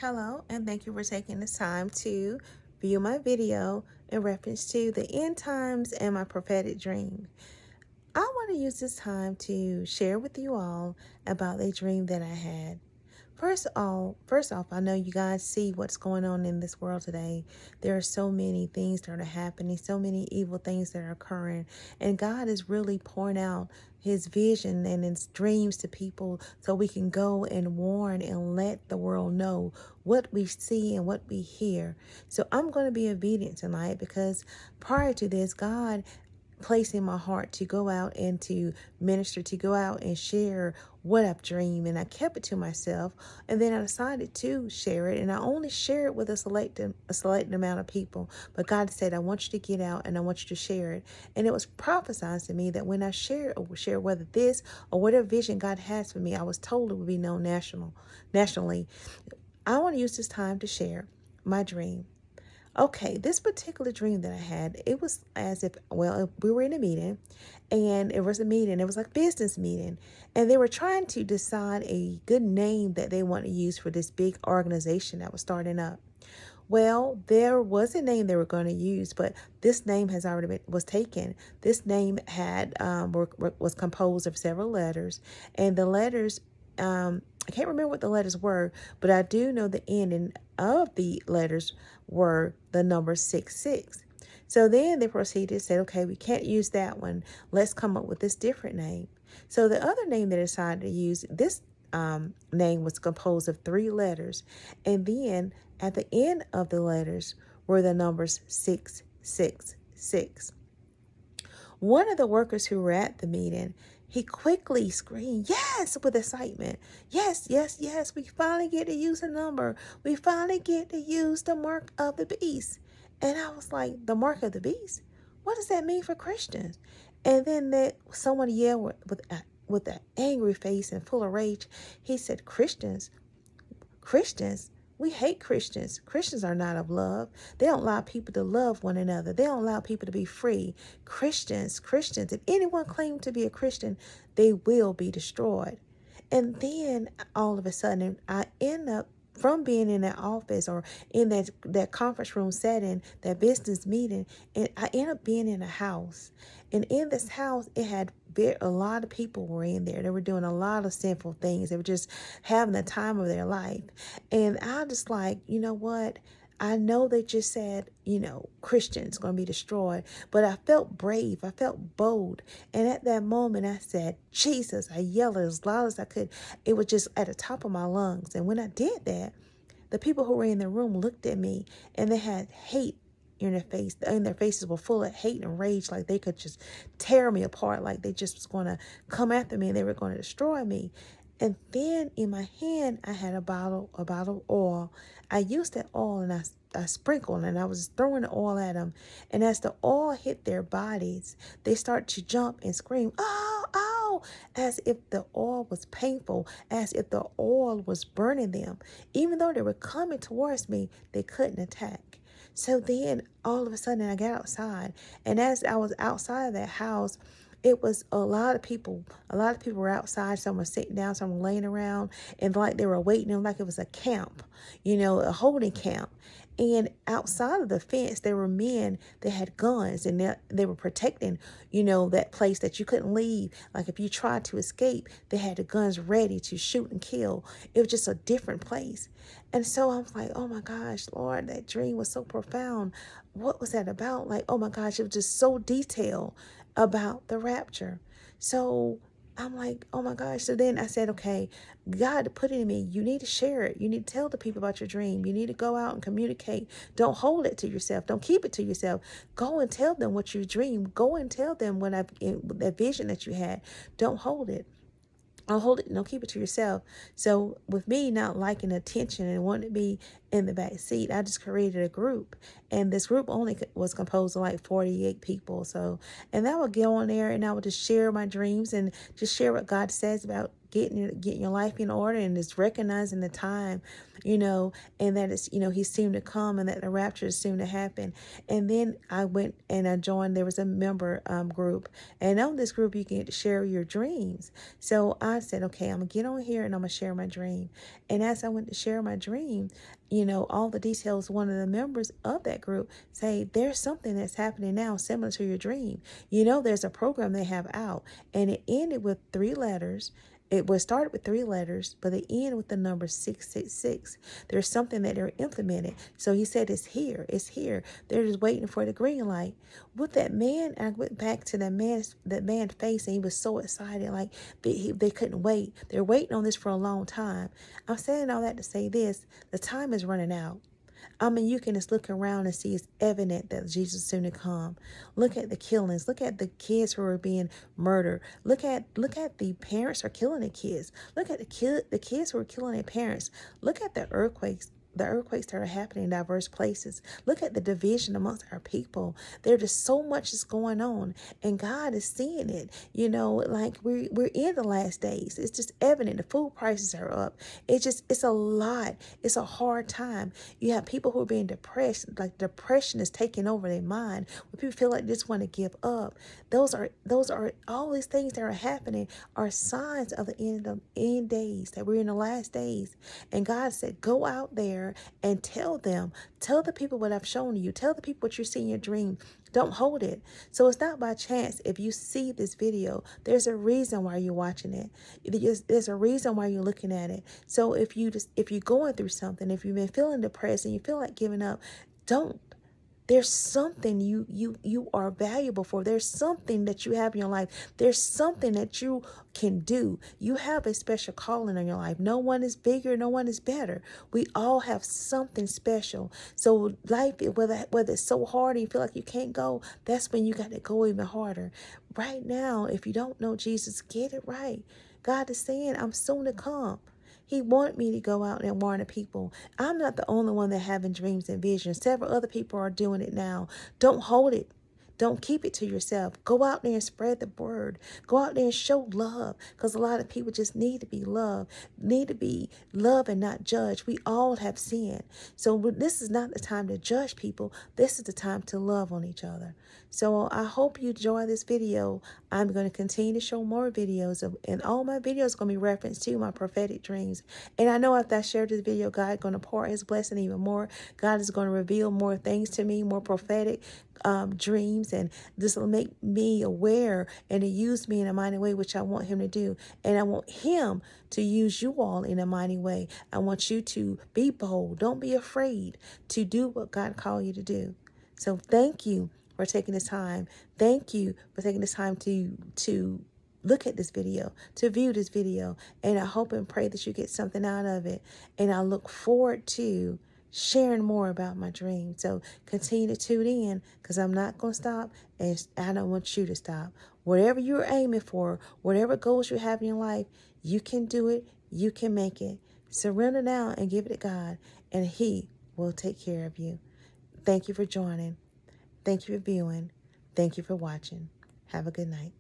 Hello, and thank you for taking this time to view my video in reference to the end times and my prophetic dream. I want to use this time to share with you all about a dream that I had. First off, I know you guys see what's going on in this world today. There are so many things that are happening, so many evil things that are occurring, and God is really pouring out his vision and his dreams to people so we can go and warn and let the world know what we see and what we hear. So I'm going to be obedient tonight because prior to this, God place in my heart to go out and to minister, to go out and share what I've dreamed. And I kept it to myself. And then I decided to share it. And I only share it with a select amount of people. But God said, I want you to get out and I want you to share it. And it was prophesied to me that when I share whether this or whatever vision God has for me, I was told it would be known nationally. I want to use this time to share my dream. Okay, this particular dream that I had, it was as if, well, we were in a meeting and it was like a business meeting, and they were trying to decide a good name that they want to use for this big organization that was starting up. Well, there was a name they were going to use, but this name has already was taken. This name had was composed of several letters, and the letters I can't remember what the letters were, but I do know the ending of the letters were the number 66. So then they proceeded to say, okay, we can't use that one. Let's come up with this different name. So the other name they decided to use, this name was composed of 3 letters. And then at the end of the letters were the numbers 666. One of the workers who were at the meeting, he quickly screamed, yes, with excitement. Yes, yes, yes, we finally get to use a number. We finally get to use the mark of the beast. And I was like, the mark of the beast? What does that mean for Christians? And then someone yelled with an angry face and full of rage. He said, Christians? Christians? We hate Christians. Christians are not of love. They don't allow people to love one another. They don't allow people to be free. Christians, if anyone claims to be a Christian, they will be destroyed. And then all of a sudden, I end up from being in that office or in that conference room setting, that business meeting, and I end up being in a house. And in this house, it had a lot of people were in there. They were doing a lot of sinful things. They were just having the time of their life. And I just like, you know what? I know they just said, Christians going to be destroyed, but I felt brave. I felt bold. And at that moment, I said, Jesus, I yelled as loud as I could. It was just at the top of my lungs. And when I did that, the people who were in the room looked at me and they had hate in their face, and their faces were full of hate and rage, like they could just tear me apart, like they just was going to come after me and they were going to destroy me. And then in my hand, I had a bottle of oil. I used that oil and I sprinkled and I was throwing the oil at them. And as the oil hit their bodies, they start to jump and scream, oh, oh, as if the oil was painful, as if the oil was burning them. Even though they were coming towards me, they couldn't attack. So then all of a sudden I got outside, and as I was outside of that house, it was a lot of people. A lot of people were outside. Some were sitting down, some were laying around, and like they were waiting, like it was a camp, a holding camp. And outside of the fence, there were men that had guns, and they were protecting, that place that you couldn't leave. Like if you tried to escape, they had the guns ready to shoot and kill. It was just a different place. And so I was like, oh my gosh, Lord, that dream was so profound. What was that about? Like, oh my gosh, it was just so detailed about the rapture. So I'm like, oh my gosh. So then I said, okay, God put it in me. You need to share it. You need to tell the people about your dream. You need to go out and communicate. Don't hold it to yourself. Don't keep it to yourself. Go and tell them what you dream. Go and tell them that vision that you had. Don't hold it. Don't hold it. Don't keep it to yourself. So with me not liking attention and wanting to be in the back seat, I just created a group, and this group only was composed of like 48 people. So, and I would go on there and I would just share my dreams and just share what God says about getting your life in order, and it's recognizing the time, you know, and that it's, you know, he's soon to come, and that the rapture is soon to happen. And then I went and I joined, there was a member group, and on this group you can share your dreams. So I said, okay, I'm gonna get on here and I'm gonna share my dream. And as I went to share my dream, you know, all the details, one of the members of that group say, there's something that's happening now similar to your dream. You know, there's a program they have out, and it ended with 3 letters. It was started with 3 letters, but they end with the number 666. There's something that they're implementing. So he said, it's here. It's here. They're just waiting for the green light. With that man, I went back to that man's face, and he was so excited. Like they couldn't wait. They're waiting on this for a long time. I'm saying all that to say this: the time is running out. I mean, you can just look around and see it's evident that Jesus is soon to come. Look at the killings. Look at the kids who are being murdered. Look at the parents who are killing the kids. Look at the kids who are killing their parents. Look at the earthquakes. The earthquakes that are happening in diverse places. Look at the division amongst our people. There's just so much is going on, and God is seeing it. You know, like we're in the last days. It's just evident. The food prices are up. It's a lot. It's a hard time. You have people who are being depressed. Like depression is taking over their mind. When people feel like they just want to give up. Those are all these things that are happening are signs of the end days, that we're in the last days. And God said, go out there and tell the people what I've shown you. Tell the people what you see in your dream. Don't hold it. So it's not by chance if you see this video. There's a reason why you're watching it. There's a reason why you're looking at it. So if you're going through something, if you've been feeling depressed and you feel like giving up, don't. There's something you are valuable for. There's something that you have in your life. There's something that you can do. You have a special calling in your life. No one is bigger. No one is better. We all have something special. So life, whether it's so hard and you feel like you can't go, that's when you got to go even harder. Right now, if you don't know Jesus, get it right. God is saying, I'm soon to come. He wanted me to go out and warn the people. I'm not the only one that having dreams and visions. Several other people are doing it now. Don't hold it. Don't keep it to yourself. Go out there and spread the word. Go out there and show love, because a lot of people just need to be loved, and not judged. We all have sinned. So this is not the time to judge people. This is the time to love on each other. So I hope you enjoy this video. I'm going to continue to show more videos, and all my videos are going to be referenced to my prophetic dreams. And I know after I share this video, God is going to pour his blessing even more. God is going to reveal more things to me, more prophetic dreams, and this will make me aware and to use me in a mighty way, which I want him to do. And I want him to use you all in a mighty way. I want you to be bold. Don't be afraid to do what God called you to do. So thank you for taking this time. Thank you for taking this time to look at this video, to view this video. And I hope and pray that you get something out of it. And I look forward to sharing more about my dream. So continue to tune in, because I'm not going to stop, and I don't want you to stop. Whatever you're aiming for, whatever goals you have in your life, you can do it. You can make it. Surrender now and give it to God, and he will take care of you. Thank you for joining. Thank you for viewing. Thank you for watching. Have a good night.